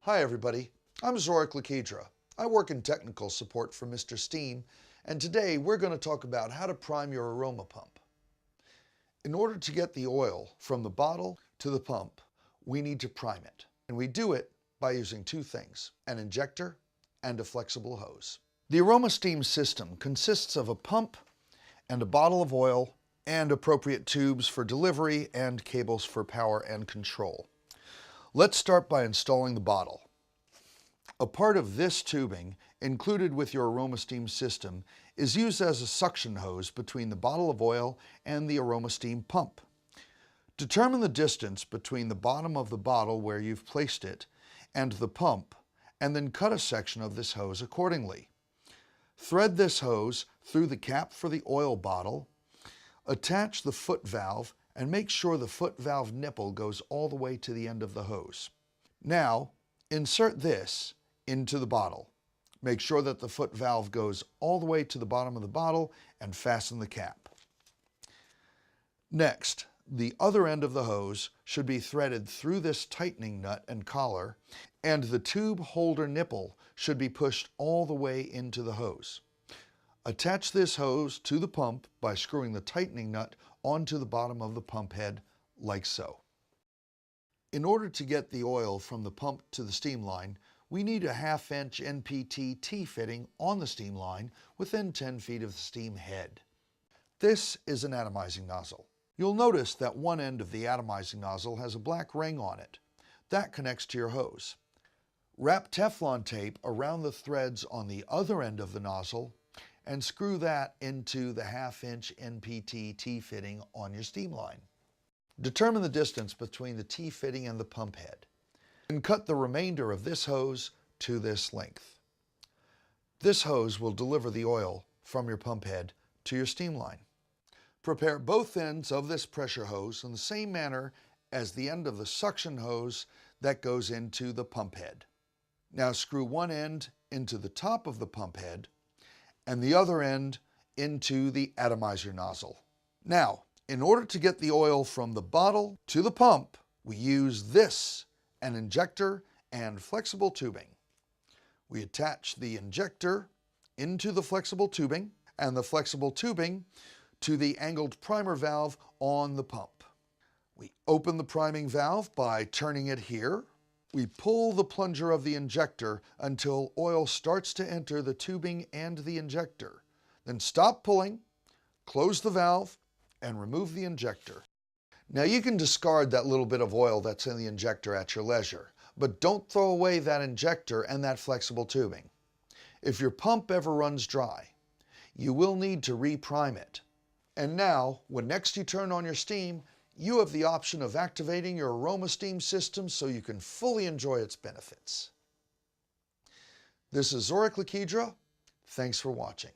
Hi everybody, I'm MrSteam. I work in technical support for MrSteam, and today we're going to talk about how to prime your aroma pump. In order to get the oil from the bottle to the pump, we need to prime it. And we do it by using two things, an injector and a flexible hose. The AromaSteam system consists of a pump and a bottle of oil and appropriate tubes for delivery and cables for power and control. Let's start by installing the bottle. A part of this tubing, included with your AromaSteam system, is used as a suction hose between the bottle of oil and the AromaSteam pump. Determine the distance between the bottom of the bottle where you've placed it and the pump, and then cut a section of this hose accordingly. Thread this hose through the cap for the oil bottle, attach the foot valve, and make sure the foot valve nipple goes all the way to the end of the hose. Now, insert this into the bottle. Make sure that the foot valve goes all the way to the bottom of the bottle and fasten the cap. Next, the other end of the hose should be threaded through this tightening nut and collar, and the tube holder nipple should be pushed all the way into the hose. Attach this hose to the pump by screwing the tightening nut onto the bottom of the pump head, like so. In order to get the oil from the pump to the steam line, we need a 1/2 inch NPT T-fitting on the steam line within 10 feet of the steam head. This is an atomizing nozzle. You'll notice that one end of the atomizing nozzle has a black ring on it. That connects to your hose. Wrap Teflon tape around the threads on the other end of the nozzle and screw that into the 1/2 inch NPT T-fitting on your steam line. Determine the distance between the T-fitting and the pump head, and cut the remainder of this hose to this length. This hose will deliver the oil from your pump head to your steam line. Prepare both ends of this pressure hose in the same manner as the end of the suction hose that goes into the pump head. Now screw one end into the top of the pump head and the other end into the atomizer nozzle. Now, in order to get the oil from the bottle to the pump, we use this, an injector and flexible tubing. We attach the injector into the flexible tubing and the flexible tubing to the angled primer valve on the pump. We open the priming valve by turning it here. We pull the plunger of the injector until oil starts to enter the tubing and the injector. Then stop pulling, close the valve, and remove the injector. Now you can discard that little bit of oil that's in the injector at your leisure, but don't throw away that injector and that flexible tubing. If your pump ever runs dry, you will need to reprime it. And now, when next you turn on your steam, you have the option of activating your AromaSteam system so you can fully enjoy its benefits. This is MrSteam. Thanks for watching.